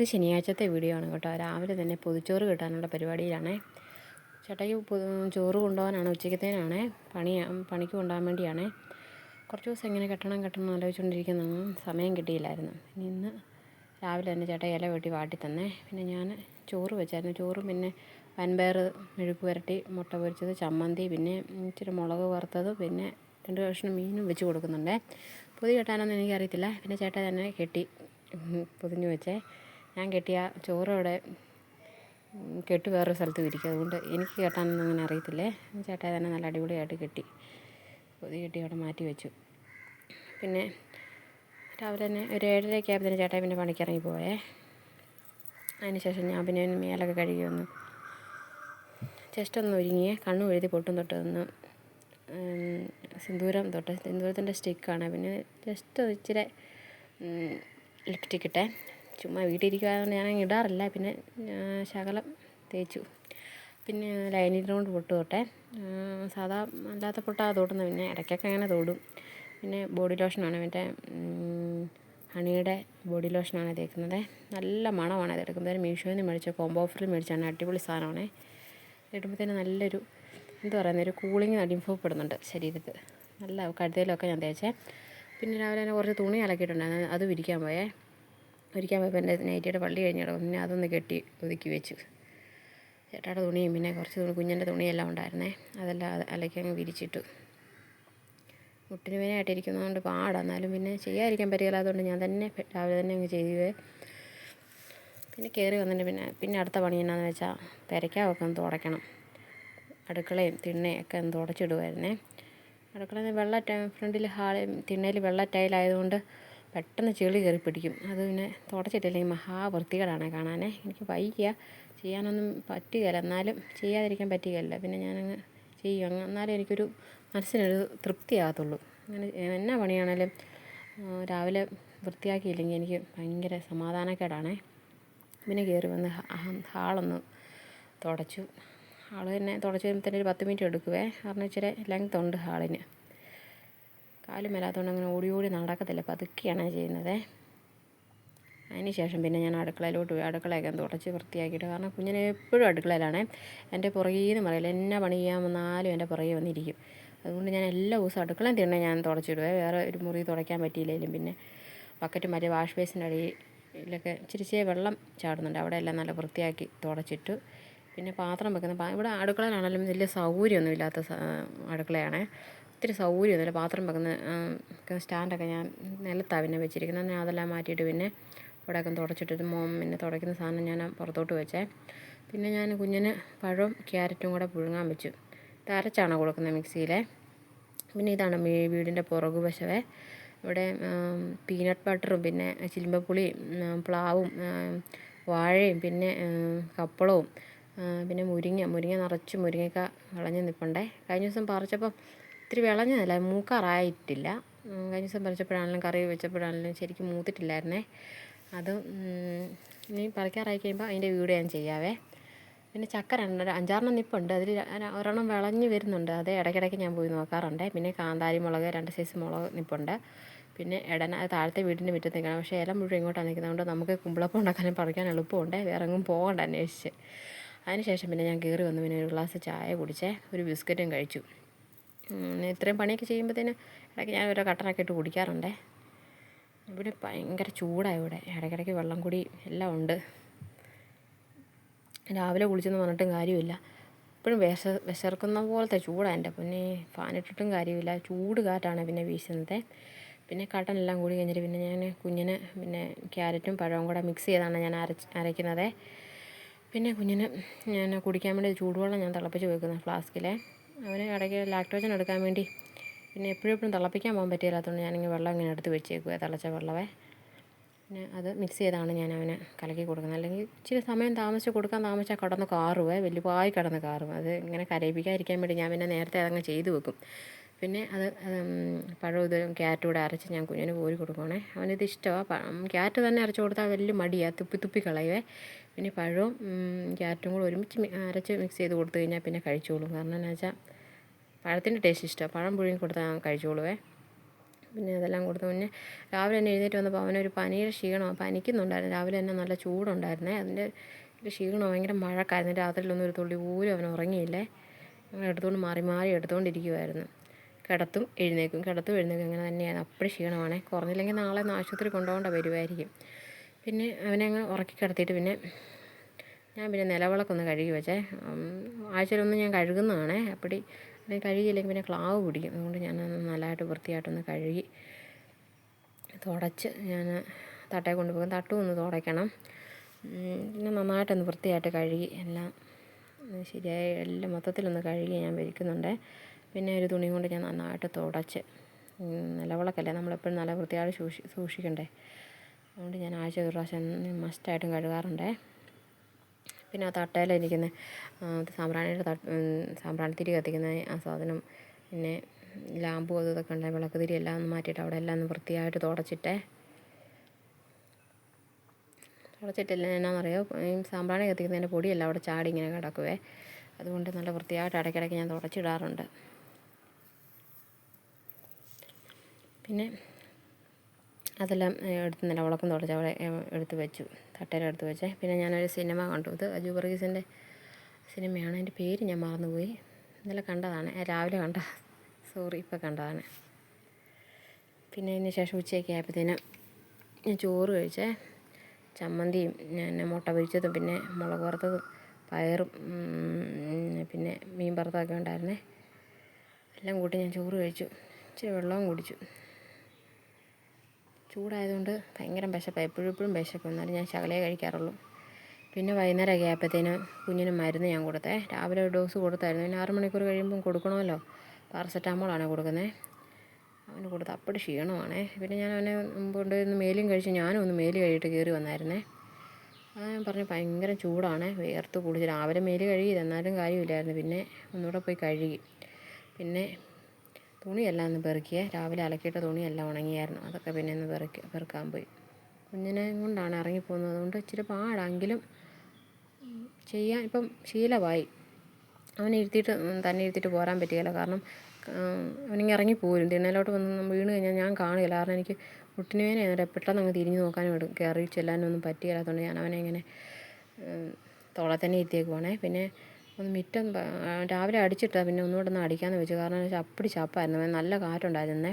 ഇത് ശനിയാഴ്ചത്തെ വീഡിയോ ആണ് കേട്ടോ. രാവിലെ തന്നെ പൊതിച്ചോറ് കിട്ടാനുള്ള പരിപാടിയിലാണേ. ചേട്ടായി ചോറ് കൊണ്ടുപോകാനാണ്, ഉച്ചയ്ക്കത്തേനാണേ. പണിക്ക് കൊണ്ടുപോകാൻ വേണ്ടിയാണേ. കുറച്ച് ദിവസം ഇങ്ങനെ കെട്ടണം ആലോചിച്ചുകൊണ്ടിരിക്കുന്നതാണ്, സമയം കിട്ടിയില്ലായിരുന്നു. ഇന്ന് രാവിലെ തന്നെ ചേട്ടായി ഇല വെട്ടി വാട്ടി തന്നെ. പിന്നെ ഞാൻ ചോറ് വെച്ചായിരുന്നു. ചോറും പിന്നെ വൻപയർ മെഴുക്ക് പുരട്ടി, മുട്ട പൊരിച്ചത്, ചമ്മന്തി, പിന്നെ ഇച്ചിരി മുളക് വറുത്തത്, പിന്നെ 2 കഷ്ണം മീനും വെച്ച് കൊടുക്കുന്നുണ്ടേ. പൊതി കെട്ടാനൊന്നും എനിക്കറിയത്തില്ല. പിന്നെ ചേട്ടായി തന്നെ കെട്ടി പൊതിഞ്ഞ് വെച്ചേ. ഞാൻ കെട്ടിയ ചോറവിടെ കെട്ട് വേറൊരു സ്ഥലത്ത് വിരിക്കും. അതുകൊണ്ട് എനിക്ക് കെട്ടാനൊന്നും അങ്ങനെ അറിയത്തില്ലേ. ചേട്ടായി തന്നെ നല്ല അടിപൊളിയായിട്ട് കെട്ടി പൊതി കെട്ടി അവിടെ മാറ്റി വെച്ചു. പിന്നെ രാവിലെ തന്നെ ഒരു 7:30 ആയപ്പോൾ ചേട്ടായി പിന്നെ പണിക്കിറങ്ങി പോയേ. അതിന് ശേഷം ഞാൻ പിന്നെ മേലൊക്കെ കഴുകി വന്നു ജസ്റ്റ് ഒന്ന് ഒരുങ്ങിയേ. കണ്ണും എഴുതി പൊട്ടും തൊട്ട് ഒന്ന് സിന്ദൂരത്തിൻ്റെ സ്റ്റിക്കാണ്. പിന്നെ ജസ്റ്റ് ഇച്ചിരി ലിപ്സ്റ്റിക് ഇട്ടേ. ചുമ്മാ വീട്ടിലിരിക്കുവായതുകൊണ്ട് ഞാനങ്ങ് ഇടാറില്ല. പിന്നെ ശകലം തേച്ചു. പിന്നെ ലൈനർ കൊണ്ട് പൊട്ട് തൊട്ടേ. സാധാ അല്ലാത്ത പൊട്ടാണ് തൊടുന്നത്. പിന്നെ ഇടയ്ക്കൊക്കെ അങ്ങനെ തൊടും. പിന്നെ ബോഡി ലോഷനാണ്, മറ്റേ ഹണിയുടെ ബോഡി ലോഷനാണ് തേക്കുന്നത്. നല്ല മണമാണ് ഇത് എടുക്കുമ്പോൾ. മീഷോയിൽ നിന്ന് മേടിച്ച കോംബോ ഓഫറിൽ മേടിച്ചാണ്. അടിപൊളി സാധനമാണ്. ഇടുമ്പോഴത്തേന് നല്ലൊരു ഒരു കൂളിങ് അനുഭവപ്പെടുന്നുണ്ട് ശരീരത്തിൽ. നല്ല കഴുത്തിലൊക്കെ ഞാൻ തേച്ചേ. പിന്നെ രാവിലെ തന്നെ കുറച്ച് തുണി അലക്കിയിട്ടുണ്ടായിരുന്നു. അത് വിരിക്കാൻ പോയപ്പോൾ എൻ്റെ നൈറ്റിയുടെ പള്ളി കഴിഞ്ഞ് കിടക്കും. പിന്നെ അതൊന്ന് കെട്ടി ഒതുക്കി വെച്ചു. ചേട്ടായുടെ തുണിയും പിന്നെ കുറച്ച് കുഞ്ഞിൻ്റെ തുണിയെല്ലാം ഉണ്ടായിരുന്നേ. അതെല്ലാം അലക്കി അങ്ങ് വിരിച്ചിട്ടു. മുട്ടിന് വേദനയായിട്ടിരിക്കുന്നതുകൊണ്ട് പാടാണ്. എന്നാലും പിന്നെ ചെയ്യാതിരിക്കാൻ പറ്റില്ലാത്തതുകൊണ്ട് ഞാൻ തന്നെ രാവിലെ തന്നെ അങ്ങ് ചെയ്യുവേ. പിന്നെ കയറി വന്നിട്ട് പിന്നെ അടുത്ത പണി എന്നാന്ന് വെച്ചാൽ പെരയ്ക്കാവൊക്കെ ഒന്ന് തുടയ്ക്കണം. അടുക്കളയും തിണ്ണയും ഒക്കെ ഒന്ന് തുടച്ചിടുമായിരുന്നേ. അടുക്കളയിൽ ഫ്രണ്ടിൽ തിണ്ണയിൽ വെള്ള ടൈലായതുകൊണ്ട് പെട്ടെന്ന് ചെളി കയറി പിടിക്കും. അത് പിന്നെ തുടച്ചിട്ടില്ലെങ്കിൽ വൃത്തികേടാണ് കാണാനേ. എനിക്ക് വയ്യ, ചെയ്യാനൊന്നും പറ്റുകയില്ല. എന്നാലും ചെയ്യാതിരിക്കാൻ പറ്റുകയില്ല. പിന്നെ ഞാനങ്ങ് ചെയ്യും. എന്നാലും എനിക്കൊരു മനസ്സിനൊരു തൃപ്തിയാകത്തുള്ളൂ. അങ്ങനെ എന്നാ പണിയാണേലും രാവിലെ വൃത്തിയാക്കിയില്ലെങ്കിൽ എനിക്ക് ഭയങ്കര സമാധാനക്കേടാണേ. പിന്നെ കയറി വന്ന് ഹാളൊന്ന് തുടച്ചു. ഹാള് തന്നെ തുടച്ച് കഴിയുമ്പോൾ ഒരു 10 മിനിറ്റ് എടുക്കുവേ. കാരണം ഇച്ചിരി ലെങ്ത് ഉണ്ട് ഹാളിന്. കാലും മേലാത്തതുകൊണ്ട് അങ്ങനെ ഓടി നടക്കത്തില്ല, പതുക്കെയാണ് ചെയ്യുന്നത്. അതിന് ശേഷം പിന്നെ ഞാൻ അടുക്കളയിലോട്ട് പോയി. അടുക്കളയൊക്കെ തുടച്ച് വൃത്തിയാക്കിയിട്ട്, കാരണം കുഞ്ഞിനെ എപ്പോഴും അടുക്കളയിലാണേ. എൻ്റെ പുറകിൽ നിന്ന് പറയില്ല, എന്നാ പണി ചെയ്യാൻ വന്നാലും എൻ്റെ പുറകെ വന്നിരിക്കും. അതുകൊണ്ട് ഞാൻ എല്ലാ ദിവസവും അടുക്കളയും തിണ്ണ ഞാൻ തുടച്ചിടുവേ. വേറെ ഒരു മുറി തുടയ്ക്കാൻ പറ്റിയില്ലെങ്കിലും പിന്നെ ബക്കറ്റ് മറ്റേ വാഷ് ബേസിൻ്റെ അടിയിലൊക്കെ ഇച്ചിരി വെള്ളം ചാടുന്നുണ്ട്. അവിടെ എല്ലാം നല്ല വൃത്തിയാക്കി തുടച്ചിട്ടു. പിന്നെ പാത്രം ഇവിടെ അടുക്കളയിലാണെങ്കിലും വലിയ സൗകര്യമൊന്നും ഇല്ലാത്ത അടുക്കളയാണേ. ഒത്തിരി സൗകര്യമൊന്നുമില്ല. പാത്രം വെക്കുന്ന സ്റ്റാൻഡൊക്കെ ഞാൻ നിലത്താണ് പിന്നെ വെച്ചിരിക്കുന്നത്. ഞാൻ അതെല്ലാം മാറ്റിയിട്ട് പിന്നെ അവിടെയൊക്കെ തുടച്ചിട്ടിട്ട് പിന്നെ തുടയ്ക്കുന്ന സാധനം ഞാൻ പുറത്തോട്ട് വെച്ചേ. പിന്നെ ഞാൻ കുഞ്ഞിന് പഴവും ക്യാരറ്റും കൂടെ പുഴുങ്ങാൻ വെച്ചു. ഇത് അരച്ചാണ് കൊടുക്കുന്നത് മിക്സിയിലെ. പിന്നെ ഇതാണ് വീടിൻ്റെ പുറകുവശവേ. ഇവിടെ പീനട്ട് ബട്ടറും പിന്നെ ചിലമ്പപ്പുളിയും പ്ലാവും വാഴയും പിന്നെ കപ്പളവും പിന്നെ മുരിങ്ങ നിറച്ച് മുരിങ്ങക്ക വിളഞ്ഞ് നിൽപ്പുണ്ടേ. കഴിഞ്ഞ ദിവസം പറിച്ചപ്പോൾ ഇത്തിരി വിളഞ്ഞതല്ല, മൂക്കാറായിട്ടില്ല. കഴിഞ്ഞ ദിവസം പറിച്ചപ്പോഴാണെങ്കിലും കറി വെച്ചപ്പോഴാണെങ്കിലും ശരിക്കും മൂത്തിട്ടില്ലായിരുന്നേ. അത് ഇനി പറിക്കാറായി കഴിയുമ്പോൾ അതിൻ്റെ വീഡിയോ ഞാൻ ചെയ്യാവേ. പിന്നെ ചക്ക 5-6 നിൽപ്പുണ്ട്. അതിൽ ഒരെണ്ണം വിളഞ്ഞ് വരുന്നുണ്ട്. അത് ഇടയ്ക്കിടയ്ക്ക് ഞാൻ പോയി നോക്കാറുണ്ട്. പിന്നെ കാന്താരി മുളക് 2 സൈസ് മുളക് നിൽപ്പുണ്ട്. പിന്നെ താഴത്തെ വീടിൻ്റെ മുറ്റത്ത് നിൽക്കണം. പക്ഷേ ഇല മുഴുവൻ ഇങ്ങോട്ടാണ് നിൽക്കുന്നതുകൊണ്ട് നമുക്ക് കുമ്പളപ്പം ഉണ്ടാക്കാനും പറിക്കാൻ എളുപ്പമുണ്ട്. വേറെ എങ്ങും പോകണ്ട അന്വേഷിച്ച്. അതിന് ശേഷം പിന്നെ ഞാൻ കയറി വന്ന് പിന്നെ ഒരു ഗ്ലാസ് ചായ കുടിച്ചേ. ഒരു ബിസ്ക്കറ്റും കഴിച്ചു. ഇത്രയും പണിയൊക്കെ ചെയ്യുമ്പോഴത്തേന് ഇടയ്ക്ക് ഞാൻ ഓരോ കട്ടനൊക്കെ ഇട്ട് കുടിക്കാറുണ്ടേ. ഇവിടെ ഭയങ്കര ചൂടാണ്. ഇവിടെ ഇടയ്ക്കിടയ്ക്ക് വെള്ളം കുടി എല്ലാം ഉണ്ട്. രാവിലെ കുളിച്ചെന്ന് പറഞ്ഞിട്ടും കാര്യമില്ല. എപ്പോഴും വിശർക്കുന്ന പോലത്തെ ചൂടാണ്. എൻ്റെ പിന്നെ ഫാനിട്ടിട്ടും കാര്യമില്ല. ചൂട് കാറ്റാണ് പിന്നെ വീശുന്നത്. പിന്നെ കട്ടനെല്ലാം കൂടി കഴിഞ്ഞിട്ട് പിന്നെ ഞാൻ കുഞ്ഞിന് പിന്നെ ക്യാരറ്റും പഴവും കൂടെ മിക്സ് ചെയ്താണ് ഞാൻ അരയ്ക്കുന്നത്. പിന്നെ കുഞ്ഞിന് ഞാൻ കുടിക്കാൻ വേണ്ടി ചൂടുവെള്ളം ഞാൻ തിളപ്പിച്ച് വെക്കുന്നത് ഫ്ലാസ്കിലെ. അവന് ഇടയ്ക്ക് ലാക്ടോജൻ എടുക്കാൻ വേണ്ടി പിന്നെ എപ്പോഴും തിളപ്പിക്കാൻ പോകാൻ പറ്റില്ലാത്തതുകൊണ്ട് ഞാനിങ്ങനെ വെള്ളം ഇങ്ങനെ എടുത്ത് വെച്ചേക്കുക, തിളച്ച വെള്ളമേ. പിന്നെ അത് മിക്സ് ചെയ്താണ് ഞാൻ അവന് കലക്കി കൊടുക്കുന്നത്. അല്ലെങ്കിൽ ഇച്ചിരി സമയം കൊടുക്കാൻ താമസിച്ചാൽ കിടന്ന് കാറുവേ, വലിയപായി കിടന്ന് കാറും. അത് ഇങ്ങനെ കരയിപ്പിക്കാതിരിക്കാൻ വേണ്ടി ഞാൻ പിന്നെ നേരത്തെ അതങ്ങ് ചെയ്ത് വെക്കും. പിന്നെ അത് പഴവും ഇതും ക്യാരറ്റും കൂടെ അരച്ച് ഞാൻ കുഞ്ഞിന് കോരി കൊടുക്കുകയാണേ. അവനിത് ഇഷ്ടമാണ്. ക്യാരറ്റ് തന്നെ അരച്ച് കൊടുത്താൽ വലിയ മടിയാണ്, തുപ്പി കളയുവേ. പിന്നെ പഴവും ക്യാരറ്റും കൂടെ ഒരുമിച്ച് അരച്ച് മിക്സ് ചെയ്ത് കൊടുത്തു കഴിഞ്ഞാൽ പിന്നെ കഴിച്ചോളും. കാരണം എന്താ വെച്ചാൽ പഴത്തിൻ്റെ ടേസ്റ്റ് ഇഷ്ടമാണ്. പഴം പുഴുങ്ങി കൊടുത്താൽ കഴിച്ചോളുവേ. പിന്നെ അതെല്ലാം കൊടുത്തു. പിന്നെ രാവിലെ തന്നെ എഴുന്നേറ്റ് വന്നപ്പോൾ അവനൊരു പനിയുടെ ക്ഷീണമാണ്, പനിക്കുന്നുണ്ടായിരുന്നു. രാവിലെ തന്നെ നല്ല ചൂടുണ്ടായിരുന്നേ, അതിൻ്റെ ഒരു ക്ഷീണം, ഭയങ്കര മഴക്കായിരുന്നു. രാത്രിയിലൊന്നും ഒരു തുള്ളി പോലും അവൻ ഉറങ്ങിയില്ലേ. ഞങ്ങൾ എടുത്തുകൊണ്ട് മാറി മാറി എടുത്തുകൊണ്ടിരിക്കുമായിരുന്നു. കിടത്തും എഴുന്നേക്കും, കിടത്തും എഴുന്നേക്കും, അങ്ങനെ തന്നെയാണ്. അപ്പോഴും ക്ഷീണമാണേ. കുറഞ്ഞില്ലെങ്കിൽ നാളെ ഒന്ന് ആശുപത്രി കൊണ്ടുപോകേണ്ട വരുമായിരിക്കും. പിന്നെ അവനെ അങ്ങ് ഉറക്കി കിടത്തിയിട്ട് പിന്നെ ഞാൻ പിന്നെ നിലവിളക്കൊന്ന് കഴുകി വെച്ചേ. ആഴ്ചയിലൊന്ന് ഞാൻ കഴുകുന്നതാണേ. അപ്പടി കഴുകിയില്ലെങ്കിൽ പിന്നെ ക്ലാവ് പിടിക്കും. അതുകൊണ്ട് ഞാനൊന്ന് നല്ലതായിട്ട് വൃത്തിയായിട്ടൊന്ന് കഴുകി തുടച്ച് ഞാൻ തട്ടേ കൊണ്ടുപോകും. തട്ടും ഒന്ന് തുടയ്ക്കണം. പിന്നെ നന്നായിട്ടൊന്ന് വൃത്തിയായിട്ട് കഴുകി എല്ലാം ശരിയായി എല്ലാം മൊത്തത്തിലൊന്ന് കഴുകി ഞാൻ വയ്ക്കുന്നുണ്ട്. പിന്നെ ഒരു തുണി കൊണ്ട് ഞാൻ നന്നായിട്ട് തുടച്ച്, നിലവിളക്കല്ലേ നമ്മളെപ്പോഴും നല്ല വൃത്തിയായിട്ട് സൂക്ഷിക്കണ്ടേ. അതുകൊണ്ട് ഞാൻ ആഴ്ച ഒരു പ്രാവശ്യം മസ്റ്റായിട്ടും കഴുകാറുണ്ട്. പിന്നെ ആ തട്ടയിലിരിക്കുന്ന സാമ്പ്രാണിത്തിരി കത്തിക്കുന്ന ആ സാധനം, പിന്നെ ലാമ്പും അതും ഇതൊക്കെ ഉണ്ടായി, വിളക്ക് തിരി എല്ലാം ഒന്ന് മാറ്റിയിട്ട് അവിടെ എല്ലാം ഒന്ന് വൃത്തിയായിട്ട് തുടച്ചിട്ടില്ല. എന്നാണെന്നറിയോ, ഈ സാമ്പ്രാണി കത്തിക്കുന്നതിൻ്റെ പൊടിയെല്ലാം അവിടെ ചാടി ഇങ്ങനെ കിടക്കുവേ. അതുകൊണ്ട് നല്ല വൃത്തിയായിട്ട് ഇടയ്ക്കിടയ്ക്ക് ഞാൻ തുടച്ചിടാറുണ്ട്. പിന്നെ അതെല്ലാം എടുത്ത് നിലവിളക്കും തുടച്ച് അവിടെ എടുത്ത് വെച്ചു, തട്ടയിലെടുത്ത് വെച്ചേ. പിന്നെ ഞാനൊരു സിനിമ കണ്ടു. ഇത് അജു വർഗീസിൻ്റെ സിനിമയാണ്. അതിൻ്റെ പേര് ഞാൻ മറന്നുപോയി. ഇന്നലെ കണ്ടതാണ്, രാവിലെ ഇപ്പോൾ കണ്ടതാണ്. പിന്നെ അതിന് ശേഷം ഉച്ചയൊക്കെ ആയപ്പോഴത്തേന് ഞാൻ ചോറ് കഴിച്ചേ. ചമ്മന്തിയും മുട്ട പൊരിച്ചതും പിന്നെ മുളക് വറുത്തതും പയറും പിന്നെ മീൻ വറുത്തതൊക്കെ ഉണ്ടായിരുന്നേ. എല്ലാം കൂട്ടി ഞാൻ ചോറ് കഴിച്ചു. ഇച്ചിരി വെള്ളവും കുടിച്ചു. ചൂടായതുകൊണ്ട് ഭയങ്കര വിശപ്പാണ്, എപ്പോഴും വിശക്കും. എന്നാലും ഞാൻ ശകലേ കഴിക്കാറുള്ളൂ. പിന്നെ വൈകുന്നേരമൊക്കെ ആയപ്പോഴത്തേന് കുഞ്ഞിന് മരുന്ന് ഞാൻ കൊടുത്തേ. രാവിലെ ഒരു ഡോസ് കൊടുത്തായിരുന്നു. പിന്നെ 6 മണിക്കൂർ കഴിയുമ്പം കൊടുക്കണമല്ലോ. പാരസെറ്റാമോളാണ് കൊടുക്കുന്നത്. അവന് കൊടുത്ത് അപ്പടി ക്ഷീണമാണേ. പിന്നെ ഞാൻ അവനെ മുമ്പ് കൊണ്ടുവന്ന് മേലും കഴിച്ച് ഞാനും ഒന്ന് മേല് കഴിയിട്ട് കയറി വന്നായിരുന്നേ. ഞാൻ പറഞ്ഞു ഭയങ്കര ചൂടാണ്, വിയർത്ത് കുളിച്ച്. രാവിലെ മേല് കഴുകി, എന്നാലും കാര്യമില്ലായിരുന്നു. പിന്നെ ഒന്നുകൂടെ പോയി കഴുകി. പിന്നെ തുണിയെല്ലാം ഒന്ന് പെറുക്കിയേ. രാവിലെ അലക്കിയിട്ട തുണിയെല്ലാം ഉണങ്ങിയായിരുന്നു. അതൊക്കെ പിന്നെ ഒന്ന് പെറുക്കാൻ പോയി. കുഞ്ഞിനെ കൊണ്ടാണ് ഇറങ്ങിപ്പോകുന്നത്. അതുകൊണ്ട് ഇച്ചിരി പാടാണെങ്കിലും ചെയ്യാൻ ഇപ്പം ശീലമായി. അവനെ തന്നെ ഇരുത്തിയിട്ട് പോരാൻ പറ്റുകയില്ല. കാരണം അവനിങ്ങനെ ഇറങ്ങിപ്പോരും. തിണ്ണയിലോട്ട് വന്ന് വീണ് കഴിഞ്ഞാൽ ഞാൻ കാണില്ല. കാരണം എനിക്ക് മുട്ടിന് വേദന, പെട്ടെന്ന് അങ്ങ് തിരിഞ്ഞ് നോക്കാനും കയറി ചെല്ലാനും ഒന്നും പറ്റുകയില്ലാത്തതുകൊണ്ട് ഞാൻ അവനെ ഇങ്ങനെ തോളെ തന്നെ ഇരുത്തിയേക്കുവാണേ. പിന്നെ ഒന്ന് മിറ്റം രാവിലെ അടിച്ചിട്ടാൽ പിന്നെ ഒന്നുകൂടെ ഒന്ന് അടിക്കാമെന്ന് വെച്ചു. കാരണം എന്ന് വെച്ചാൽ അപ്പടി ചപ്പായിരുന്നു, നല്ല കാറ്റുണ്ടായിരുന്നേ.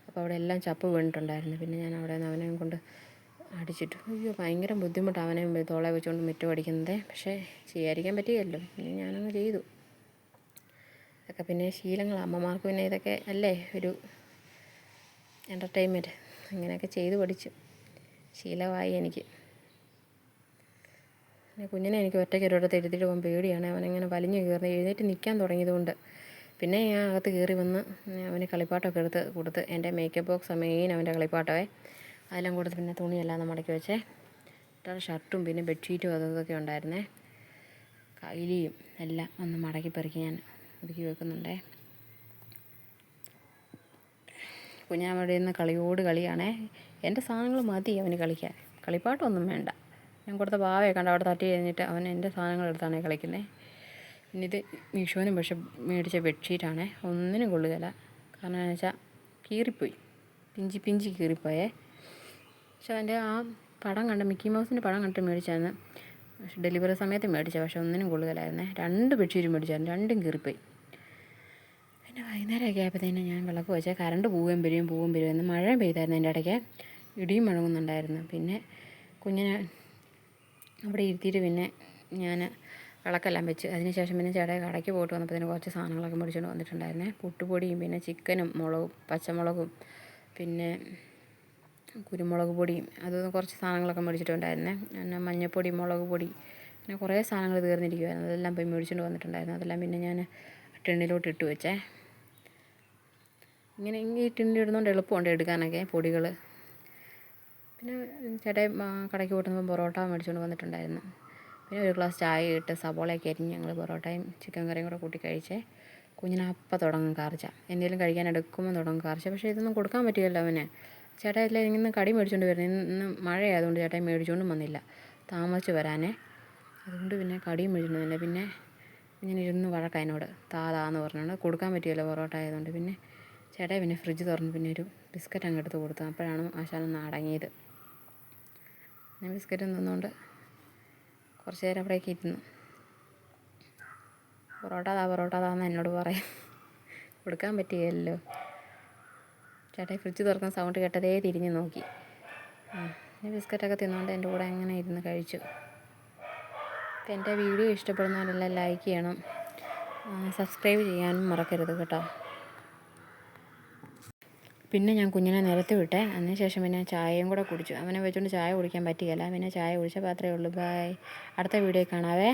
അപ്പോൾ അവിടെ എല്ലാം ചപ്പ് വീണിട്ടുണ്ടായിരുന്നു. പിന്നെ ഞാൻ അവിടെ നിന്ന് അവനെ കൊണ്ട് അടിച്ചിട്ടു. അയ്യോ ഭയങ്കര ബുദ്ധിമുട്ടാണ് അവനെ തോളെ വെച്ചുകൊണ്ട് മുറ്റം അടിക്കുന്നത്. പക്ഷേ ചെയ്യാതിരിക്കാൻ പറ്റുകയല്ലോ, പിന്നെ ഞാനങ്ങ് ചെയ്തു. ഇതൊക്കെ പിന്നെ ശീലങ്ങൾ, അമ്മമാർക്ക് പിന്നെ ഇതൊക്കെ അല്ലേ ഒരു എൻ്റർടൈൻമെൻറ്റ്. അങ്ങനെയൊക്കെ ചെയ്ത് പഠിച്ചു, ശീലമായി എനിക്ക്. പിന്നെ കുഞ്ഞിനെ എനിക്ക് ഒറ്റയ്ക്ക് ഒരിടത്ത് ഇരുത്തിയിട്ട് പോകാൻ പേടിയാണ്. അവനിങ്ങനെ വലിഞ്ഞ് കയറി എഴുന്നേറ്റ് നിൽക്കാൻ തുടങ്ങിയതുകൊണ്ട്. പിന്നെ ഞാൻ അകത്ത് കയറി വന്ന് അവന് കളിപ്പാട്ടമൊക്കെ എടുത്ത് കൊടുത്ത്, എൻ്റെ മേക്കപ്പ് ബോക്സ് മെയിൻ അവൻ്റെ കളിപ്പാട്ടമേ, അതെല്ലാം കൊടുത്ത് പിന്നെ തുണിയെല്ലാം മടക്കി വെച്ചേ. ഷർട്ടും പിന്നെ ബെഡ്ഷീറ്റും അതൊക്കെ ഉണ്ടായിരുന്നേ, കൈലിയും എല്ലാം ഒന്ന് മടക്കി പെറുക്കി ഞാൻ ഒതുക്കി വെക്കുന്നുണ്ടേ. കുഞ്ഞാവിടെ നിന്ന് കളിയാണേ. എൻ്റെ സാധനങ്ങൾ മതി അവന് കളിക്കാൻ, കളിപ്പാട്ടമൊന്നും വേണ്ട. ഞാൻ കൊടുത്ത പാവയൊക്കെ കണ്ട് അവിടെ തട്ടി കഴിഞ്ഞിട്ട് അവൻ എൻ്റെ സാധനങ്ങളെടുത്താണ് കളിക്കുന്നത്. പിന്നെ ഇത് മീഷോനും പക്ഷെ മേടിച്ച ബെഡ്ഷീറ്റാണേ, ഒന്നിനും കൊള്ളുകയില്ല. കാരണം എന്ന് വെച്ചാൽ കീറിപ്പോയി, പിഞ്ചി കീറിപ്പോയേ. പക്ഷെ അതിൻ്റെ ആ പടം കണ്ട്, മിക്കി മൗസിൻ്റെ പടം കണ്ടിട്ട് മേടിച്ചായിരുന്നു. പക്ഷെ ഡെലിവറി സമയത്ത് മേടിച്ചത്, പക്ഷെ ഒന്നിനും കൊള്ളുകയില്ലായിരുന്നേ. 2 ബെഡ്ഷീറ്റും മേടിച്ചായിരുന്നു, രണ്ടും കീറിപ്പോയി. പിന്നെ വൈകുന്നേരമൊക്കെ ആയപ്പോഴത്തേനും ഞാൻ വിളക്ക് വെച്ചാൽ കറണ്ട് പോവുകയും വരികയും എന്ന്. മഴയും പെയ്തായിരുന്നു എൻ്റെ ഇടയ്ക്ക്, ഇടിയും മുഴങ്ങുന്നുണ്ടായിരുന്നു. പിന്നെ കുഞ്ഞിനെ അവിടെ ഇരുത്തിയിട്ട് പിന്നെ ഞാൻ വിളക്കെല്ലാം വെച്ച് അതിന് ശേഷം പിന്നെ ചേട്ടായി കടയ്ക്ക് പോയിട്ട് വന്നപ്പോഴത്തേന് കുറച്ച് സാധനങ്ങളൊക്കെ മേടിച്ചുകൊണ്ട് വന്നിട്ടുണ്ടായിരുന്നേ. പുട്ടുപൊടിയും പിന്നെ ചിക്കനും പച്ചമുളകും പിന്നെ കുരുമുളക് പൊടിയും കുറച്ച് സാധനങ്ങളൊക്കെ മേടിച്ചിട്ടുണ്ടായിരുന്നേ. പിന്നെ മഞ്ഞൾപ്പൊടി, മുളക് പൊടി, പിന്നെ കുറേ സാധനങ്ങൾ തീർന്നിരിക്കുമായിരുന്നു. അതെല്ലാം പോയി മേടിച്ചുകൊണ്ട് വന്നിട്ടുണ്ടായിരുന്നു. അതെല്ലാം പിന്നെ ഞാൻ ടിന്നിലോട്ട് ഇട്ട് വെച്ചേ. ഇങ്ങനെ ഈ ടിന്നിലിടുന്നതുകൊണ്ട് എളുപ്പമുണ്ട് എടുക്കാനൊക്കെ പൊടികൾ. പിന്നെ ചേട്ടായി കടയ്ക്ക് പോയിട്ട് പൊറോട്ട മേടിച്ചുകൊണ്ട് വന്നിട്ടുണ്ടായിരുന്നു. പിന്നെ ഒരു ഗ്ലാസ് ചായ ഇട്ട് സബോളയൊക്കെ അരിഞ്ഞ് ഞങ്ങൾ പൊറോട്ടയും ചിക്കൻ കറിയും കൂടെ കൂട്ടി കഴിച്ചേ. കുഞ്ഞിന് അപ്പം തുടങ്ങും കാർച്ച, എന്തെങ്കിലും കഴിക്കാൻ എടുക്കുമ്പോൾ തുടങ്ങും കാർച്ച. പക്ഷേ ഇതൊന്നും കൊടുക്കാൻ പറ്റുമല്ലോ അവന്. ചേട്ടായി എല്ലാം ഇന്ന് കടി മേടിച്ചുകൊണ്ട് വരുന്നത്. ഇന്ന് മഴയായതുകൊണ്ട് ചേട്ടായി മേടിച്ചുകൊണ്ടും വന്നില്ല, താമസിച്ച് വരാനേ. അതുകൊണ്ട് പിന്നെ കടിയും മേടിച്ചുകൊണ്ട് വന്നില്ല. പിന്നെ ഇങ്ങനെ ഇരുന്ന് വഴക്ക് അതിനോട് താന്ന് പറഞ്ഞുകൊണ്ട് കൊടുക്കാൻ പറ്റുമല്ലോ പൊറോട്ട ആയതുകൊണ്ട്. പിന്നെ ചേട്ടായി പിന്നെ ഫ്രിഡ്ജ് തുറന്ന് പിന്നെ ഒരു ബിസ്ക്കറ്റ് അങ്ങ് എടുത്ത് കൊടുത്തു. അപ്പോഴാണ് ആശാനൊന്ന് അടങ്ങിയത്. ഞാൻ ബിസ്ക്കറ്റ് നിന്നുകൊണ്ട് കുറച്ച് നേരം അവിടേക്ക് ഇരുന്നു. പൊറോട്ട താന്ന് എന്നോട് പറയാം. കൊടുക്കാൻ പറ്റുകയില്ലല്ലോ. ചേട്ടായി ഫ്രിഡ്ജ് തുറക്കുന്ന സൗണ്ട് കേട്ടതേ തിരിഞ്ഞ് നോക്കി. ഞാൻ ബിസ്ക്കറ്റൊക്കെ തിന്നുകൊണ്ട് എൻ്റെ കൂടെ അങ്ങനെ ഇരുന്ന് കഴിച്ചു. അപ്പോൾ എൻ്റെ വീഡിയോ ഇഷ്ടപ്പെടുന്നവരെല്ലാം ലൈക്ക് ചെയ്യണം, സബ്സ്ക്രൈബ് ചെയ്യാനും മറക്കരുത് കേട്ടോ. പിന്നെ ഞാൻ കുഞ്ഞിനെ നിലത്ത് വിട്ടേ. അതിനുശേഷം പിന്നെ ചായയും കൂടെ കുടിച്ചു. അവനെ വെച്ചുകൊണ്ട് ചായ കുടിക്കാൻ പറ്റുകയില്ല. പിന്നെ ചായ കുടിച്ച പാത്രമേ ഉള്ളൂ. ബൈ. അടുത്ത വീഡിയോ കാണാവേ.